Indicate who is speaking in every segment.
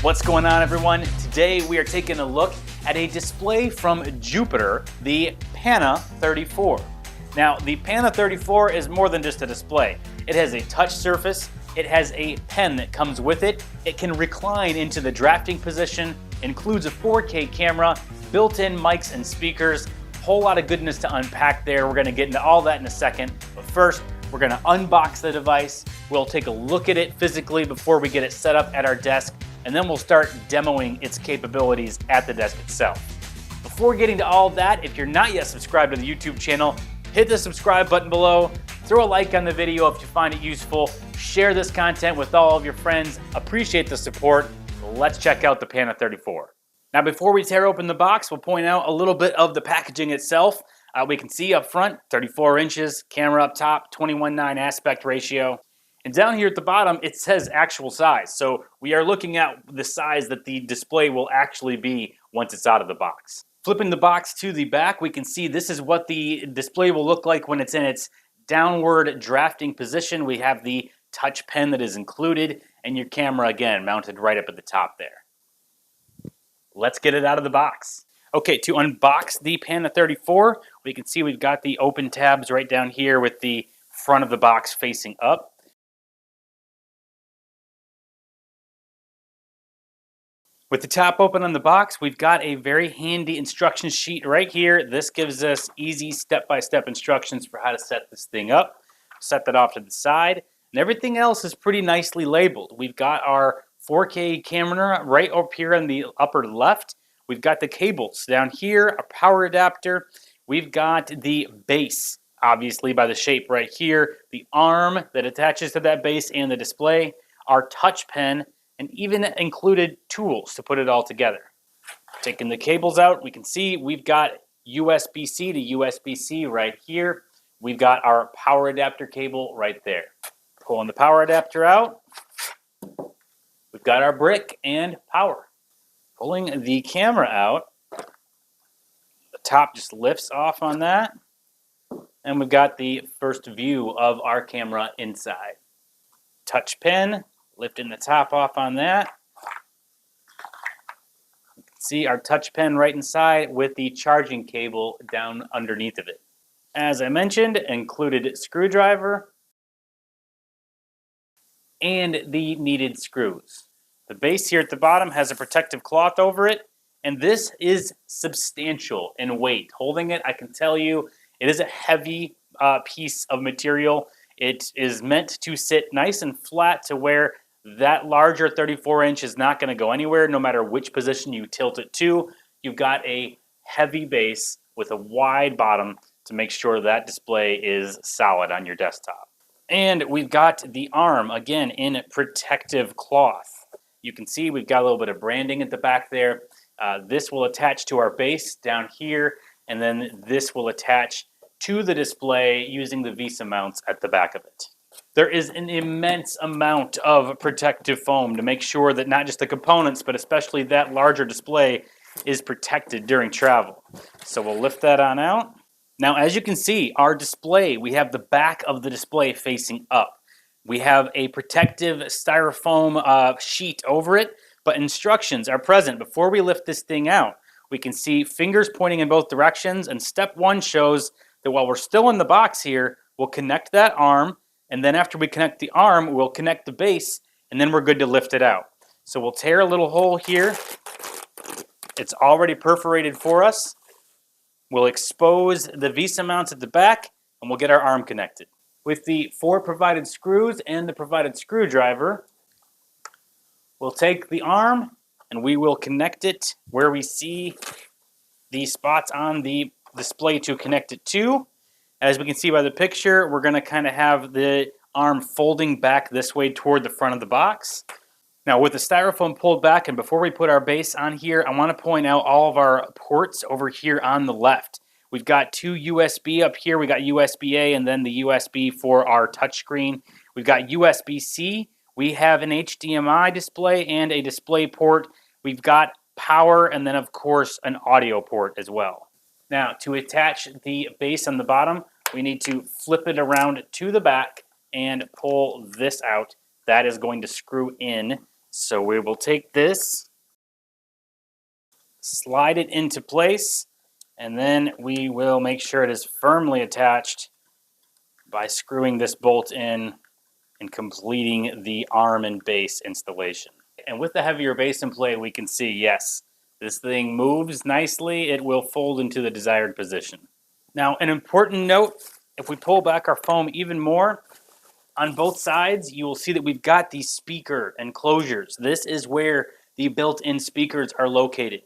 Speaker 1: What's going on, everyone? Today we are taking a look at a display from Jupiter, the Pana 34. Now, the Pana 34 is more than just a display. It has a touch surface, it has a pen that comes with it, it can recline into the drafting position, includes a 4K camera, built-in mics and speakers, whole lot of goodness to unpack there. We're going to get into all that in a second, but first, we're going to unbox the device. We'll take a look at it physically before we get it set up at our desk, and then we'll start demoing its capabilities at the desk itself. Before getting to all that, if you're not yet subscribed to the YouTube channel, hit the subscribe button below, throw a like on the video if you find it useful, share this content with all of your friends, appreciate the support. Let's check out the Pana 34. Now, before we tear open the box, we'll point out a little bit of the packaging itself. We can see up front, 34 inches, camera up top, 21:9 aspect ratio. And down here at the bottom, it says actual size. So we are looking at the size that the display will actually be once it's out of the box. Flipping the box to the back, we can see this is what the display will look like when it's in its downward drafting position. We have the touch pen that is included, and your camera, again, mounted right up at the top there. Let's get it out of the box. Okay, to unbox the Pana 34, we can see we've got the open tabs right down here with the front of the box facing up. With the top open on the box, we've got a very handy instruction sheet right here. This gives us easy step-by-step instructions for how to set this thing up. Set that off to the side, and everything else is pretty nicely labeled. We've got our 4K camera right up here on the upper left. We've got the cables down here, a power adapter. We've got the base, obviously by the shape right here, the arm that attaches to that base and the display, our touch pen, and even included tools to put it all together. Taking the cables out, we can see we've got USB-C to USB-C right here. We've got our power adapter cable right there. Pulling the power adapter out, we've got our brick and power. Pulling the camera out, the top just lifts off on that, and we've got the first view of our camera inside. Touch pen, lifting the top off on that. You can see our touch pen right inside with the charging cable down underneath of it. As I mentioned, included screwdriver and the needed screws. The base here at the bottom has a protective cloth over it, and this is substantial in weight. Holding it, I can tell you, it is a heavy piece of material. It is meant to sit nice and flat to where that larger 34-inch is not going to go anywhere, no matter which position you tilt it to. You've got a heavy base with a wide bottom to make sure that display is solid on your desktop. And we've got the arm, again, in protective cloth. You can see we've got a little bit of branding at the back there. This will attach to our base down here, and then this will attach to the display using the VESA mounts at the back of it. There is an immense amount of protective foam to make sure that not just the components, but especially that larger display is protected during travel. So we'll lift that on out. Now, as you can see, our display, we have the back of the display facing up. We have a protective styrofoam sheet over it, but instructions are present. Before we lift this thing out, we can see fingers pointing in both directions, and step one shows that while we're still in the box here, we'll connect that arm, and then after we connect the arm, we'll connect the base, and then we're good to lift it out. So we'll tear a little hole here. It's already perforated for us. We'll expose the VESA mounts at the back, and we'll get our arm connected. With the 4 provided screws and the provided screwdriver, we'll take the arm, and we will connect it where we see the spots on the display to connect it to. As we can see by the picture, we're going to kind of have the arm folding back this way toward the front of the box. Now, with the styrofoam pulled back, and before we put our base on here, I want to point out all of our ports over here on the left. We've got 2 USB up here. We got USB-A and then the USB for our touchscreen. We've got USB-C. We have an HDMI display and a display port. We've got power and then, of course, an audio port as well. Now, to attach the base on the bottom, we need to flip it around to the back and pull this out. That is going to screw in So we will take this, slide it into place, and then we will make sure it is firmly attached by screwing this bolt in and completing the arm and base installation. And with the heavier base in play, we can see, yes, this thing moves nicely. It will fold into the desired position. Now, an important note, if we pull back our foam even more, on both sides, you will see that we've got these speaker enclosures. This is where the built-in speakers are located.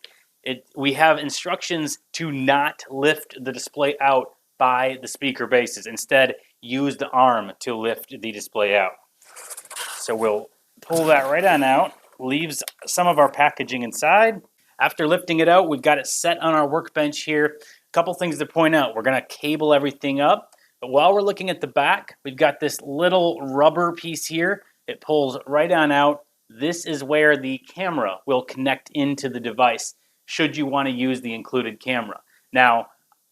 Speaker 1: We have instructions to not lift the display out by the speaker bases. Instead, use the arm to lift the display out. So we'll pull that right on out, leaves some of our packaging inside. After lifting it out, we've got it set on our workbench here. A couple things to point out. We're going to cable everything up. But while we're looking at the back, we've got this little rubber piece here. It pulls right on out. This is where the camera will connect into the device, should you want to use the included camera. Now,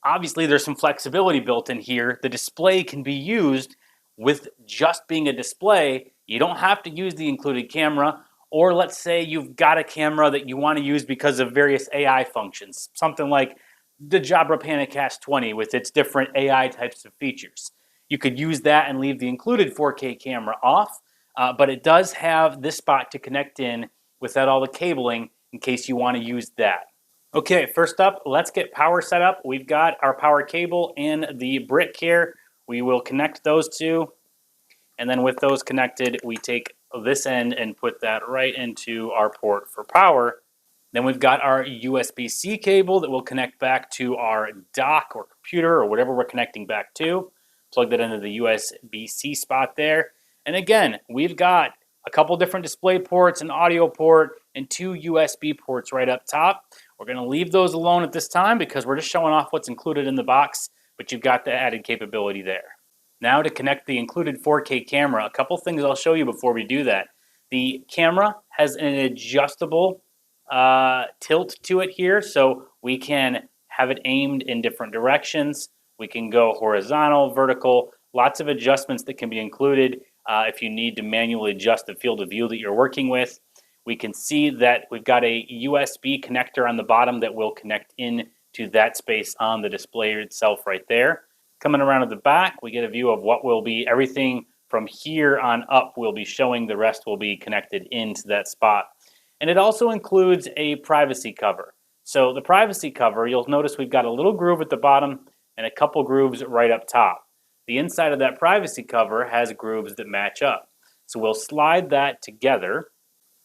Speaker 1: obviously there's some flexibility built in here. The display can be used with just being a display. You don't have to use the included camera. Or let's say you've got a camera that you want to use because of various AI functions, something like the Jabra Pana 20 with its different AI types of features. You could use that and leave the included 4K camera off, but it does have this spot to connect in without all the cabling in case you want to use that. Okay, first up, let's get power set up. We've got our power cable and the brick here. We will connect those two, and then with those connected, we take this end and put that right into our port for power. Then we've got our USB-C cable that will connect back to our dock or computer or whatever we're connecting back to. Plug that into the USB-C spot there. And again, we've got a couple different display ports, an audio port, and 2 USB ports right up top. We're going to leave those alone at this time because we're just showing off what's included in the box, but you've got the added capability there. Now to connect the included 4K camera, a couple things I'll show you before we do that. The camera has an adjustable tilt to it here, so we can have it aimed in different directions. We can go horizontal, vertical, lots of adjustments that can be included if you need to manually adjust the field of view that you're working with. We can see that we've got a USB connector on the bottom that will connect in to that space on the display itself right there. Coming around to the back, we get a view of what will be everything from here on up will be showing. The rest will be connected into that spot. And it also includes a privacy cover. So the privacy cover, you'll notice we've got a little groove at the bottom and a couple grooves right up top. The inside of that privacy cover has grooves that match up. So we'll slide that together.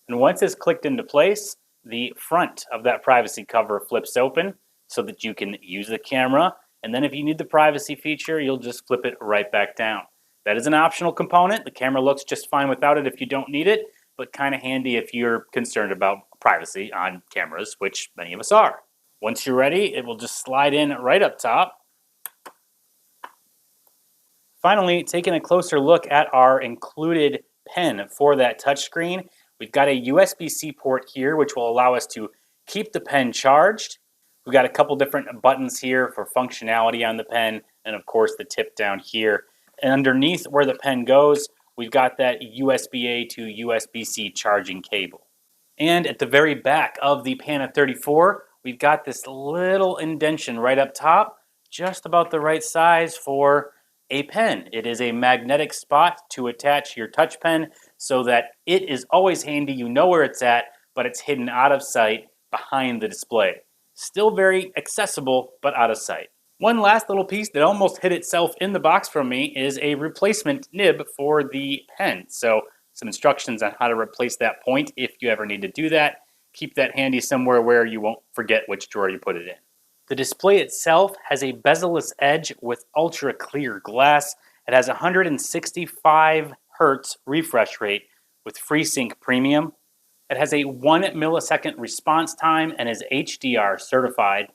Speaker 1: And once it's clicked into place, the front of that privacy cover flips open so that you can use the camera. And then if you need the privacy feature, you'll just flip it right back down. That is an optional component. The camera looks just fine without it if you don't need it, but kind of handy if you're concerned about privacy on cameras, which many of us are. Once you're ready, it will just slide in right up top. Finally, taking a closer look at our included pen for that touchscreen, we've got a USB-C port here, which will allow us to keep the pen charged. We've got a couple different buttons here for functionality on the pen, and of course the tip down here. And underneath where the pen goes, we've got that USB-A to USB-C charging cable. And at the very back of the Pana 34, we've got this little indentation right up top, just about the right size for a pen. It is a magnetic spot to attach your touch pen so that it is always handy. You know where it's at, but it's hidden out of sight behind the display. Still very accessible, but out of sight. One last little piece that almost hid itself in the box from me is a replacement nib for the pen. So some instructions on how to replace that point if you ever need to do that. Keep that handy somewhere where you won't forget which drawer you put it in. The display itself has a bezel-less edge with ultra clear glass. It has 165 Hz refresh rate with FreeSync Premium. It has a 1 millisecond response time and is HDR certified.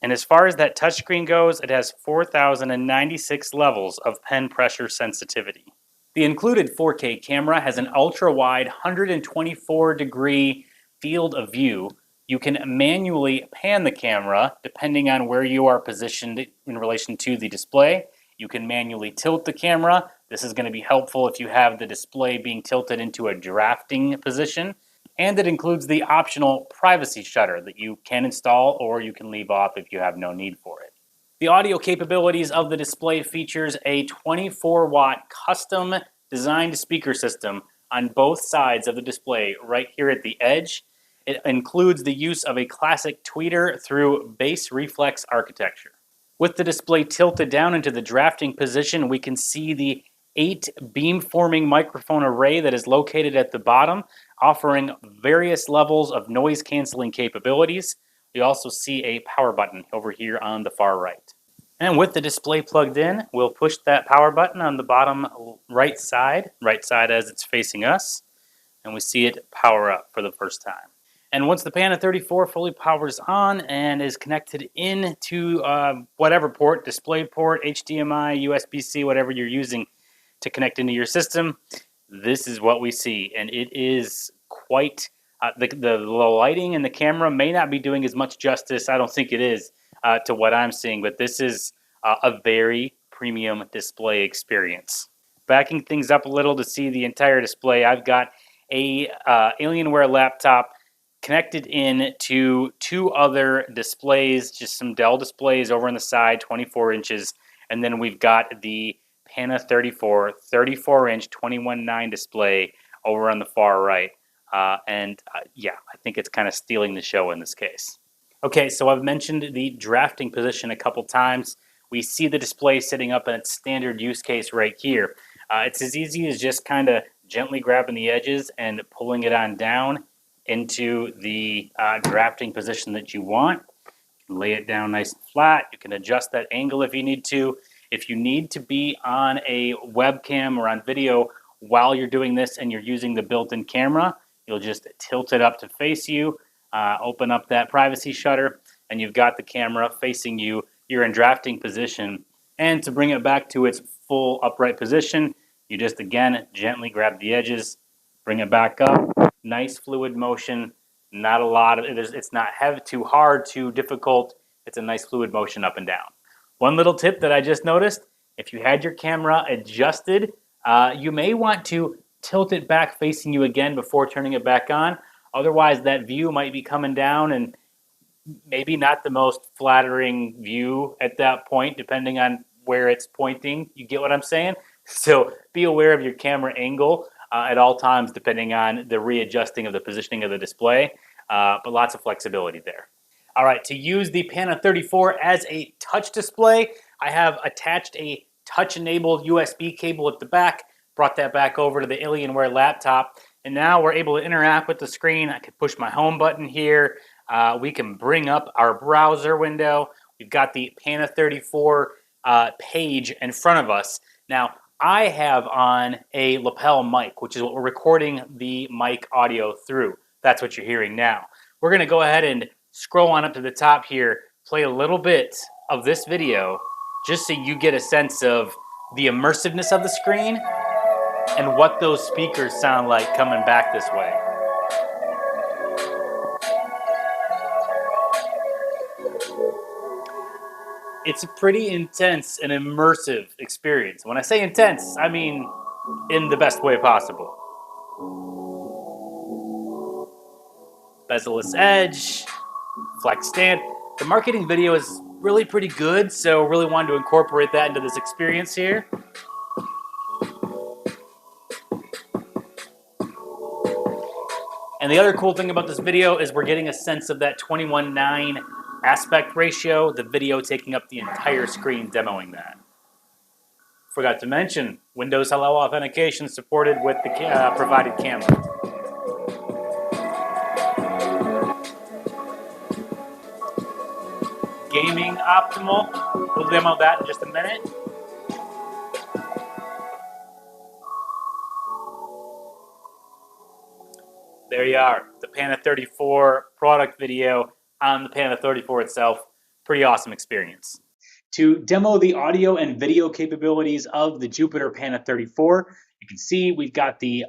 Speaker 1: And as far as that touchscreen goes, it has 4,096 levels of pen pressure sensitivity. The included 4K camera has an ultra-wide 124-degree field of view. You can manually pan the camera depending on where you are positioned in relation to the display. You can manually tilt the camera. This is going to be helpful if you have the display being tilted into a drafting position. And it includes the optional privacy shutter that you can install or you can leave off if you have no need for it. The audio capabilities of the display features a 24-watt custom designed speaker system on both sides of the display right here at the edge. It includes the use of a classic tweeter through bass reflex architecture. With the display tilted down into the drafting position, we can see the 8 beamforming microphone array that is located at the bottom, offering various levels of noise canceling capabilities. We also see a power button over here on the far right. And with the display plugged in, we'll push that power button on the bottom right side as it's facing us, and we see it power up for the first time. And once the Pana 34 fully powers on and is connected into whatever port, display port, HDMI, USB-C, whatever you're using to connect into your system, this is what we see. And it is quite, the lighting and the camera may not be doing as much justice, I don't think it is, to what I'm seeing, but this is a very premium display experience. Backing things up a little to see the entire display, I've got a Alienware laptop connected in to 2 other displays, just some Dell displays over on the side, 24 inches, and then we've got the Pana 34 34-inch 21.9 display over on the far right. Yeah, I think it's kind of stealing the show in this case. Okay, so I've mentioned the drafting position a couple times. We see the display sitting up in its standard use case right here. It's as easy as just kind of gently grabbing the edges and pulling it on down into the drafting position that you want. You can lay it down nice and flat. You can adjust that angle if you need to. If you need to be on a webcam or on video while you're doing this and you're using the built-in camera, you'll just tilt it up to face you, open up that privacy shutter, and you've got the camera facing you. You're in drafting position. And to bring it back to its full upright position, you just, again, gently grab the edges, bring it back up. Nice fluid motion, not a lot of it. It's not heavy, too hard, too difficult. It's a nice fluid motion up and down. One little tip that I just noticed, if you had your camera adjusted, you may want to tilt it back facing you again before turning it back on. Otherwise, that view might be coming down and maybe not the most flattering view at that point, depending on where it's pointing. You get what I'm saying? So be aware of your camera angle at all times, depending on the readjusting of the positioning of the display, but lots of flexibility there. All right, to use the Pana 34 as a touch display, I have attached a touch-enabled USB cable at the back, brought that back over to the Alienware laptop, and now we're able to interact with the screen. I can push my home button here. We can bring up our browser window. We've got the Pana 34 page in front of us. Now, I have on a lapel mic, which is what we're recording the mic audio through. That's what you're hearing now. We're going to go ahead and scroll on up to the top here, play a little bit of this video, just so you get a sense of the immersiveness of the screen and what those speakers sound like coming back this way. It's a pretty intense and immersive experience. When I say intense, I mean in the best way possible. Bezel-less edge, flex stand. The marketing video is really pretty good, so really wanted to incorporate that into this experience here. And the other cool thing about this video is we're getting a sense of that 21:9 aspect ratio, the video taking up the entire screen demoing that. Forgot to mention, Windows Hello Authentication supported with the provided camera. Gaming optimal. We'll demo that in just a minute. There you are, the Pana 34 product video on the Pana 34 itself. Pretty awesome experience. To demo the audio and video capabilities of the Jupiter Pana 34, you can see we've got the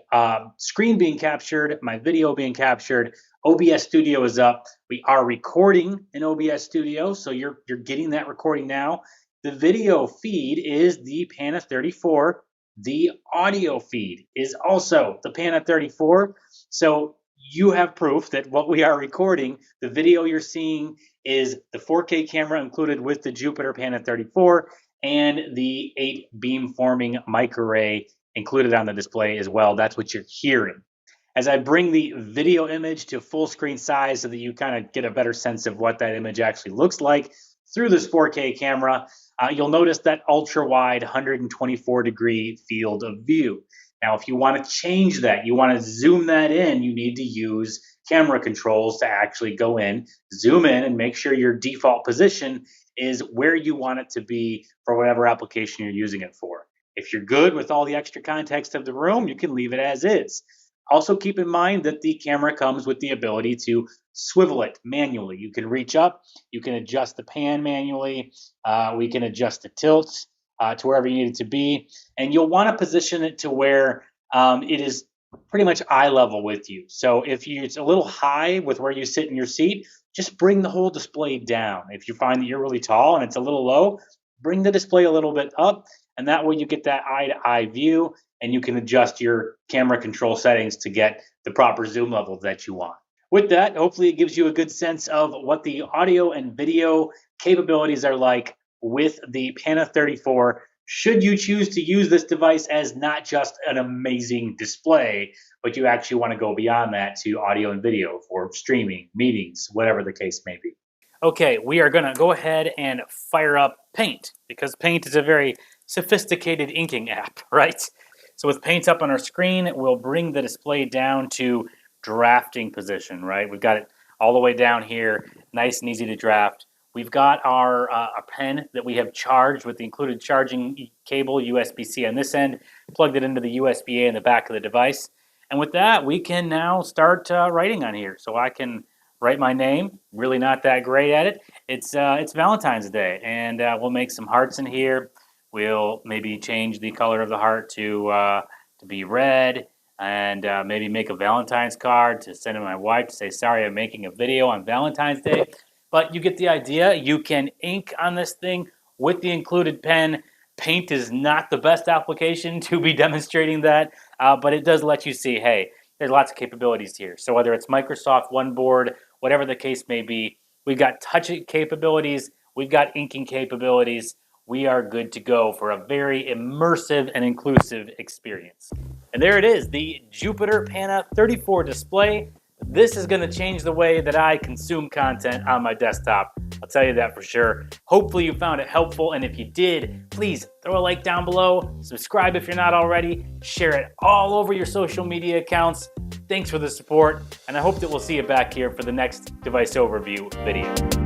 Speaker 1: screen being captured, my video being captured. OBS Studio is up. We are recording in OBS Studio, so you're getting that recording now. The video feed is the Pana 34. The audio feed is also the Pana 34. So you have proof that what we are recording, the video you're seeing, is the 4K camera included with the Jupiter Pana 34 and the 8 beamforming microarray included on the display as well. That's what you're hearing. As I bring the video image to full screen size so that you kind of get a better sense of what that image actually looks like through this 4K camera, you'll notice that ultra wide 124-degree field of view. Now, if you want to change that, you want to zoom that in, you need to use camera controls to actually go in, zoom in, and make sure your default position is where you want it to be for whatever application you're using it for. If you're good with all the extra context of the room, you can leave it as is. Also, keep in mind that the camera comes with the ability to swivel it manually. You can reach up, you can adjust the pan manually, we can adjust the tilts to wherever you need it to be, and you'll want to position it to where it is pretty much eye level with you. So if it's a little high with where you sit in your seat, just bring the whole display down. If you find that you're really tall and it's a little low, bring the display a little bit up, and that way you get that eye-to-eye view, and you can adjust your camera control settings to get the proper zoom level that you want. With that, hopefully it gives you a good sense of what the audio and video capabilities are like with the Pana 34, should you choose to use this device as not just an amazing display, but you actually want to go beyond that to audio and video for streaming, meetings, whatever the case may be. Okay, we are going to go ahead and fire up Paint, because Paint is a very sophisticated inking app, right? So with Paint up on our screen, we'll bring the display down to drafting position, right? We've got it all the way down here, nice and easy to draft. We've got our a pen that we have charged with the included charging cable, USB-C on this end, plugged it into the USB-A in the back of the device. And with that, we can now start writing on here. So I can write my name, really not that great at it. It's Valentine's Day, and we'll make some hearts in here. We'll maybe change the color of the heart to be red, and maybe make a Valentine's card to send to my wife to say, sorry, I'm making a video on Valentine's Day. But you get the idea. You can ink on this thing with the included pen. Paint is not the best application to be demonstrating that, but it does let you see, hey, there's lots of capabilities here. So whether it's Microsoft OneBoard, whatever the case may be, we've got touch capabilities, we've got inking capabilities. We are good to go for a very immersive and inclusive experience. And there it is, the Jupiter Pana 34 display. This is going to change the way that I consume content on my desktop. I'll tell you that for sure. Hopefully you found it helpful, and if you did, please throw a like down below, subscribe if you're not already, share it all over your social media accounts. Thanks for the support, and I hope that we'll see you back here for the next device overview video.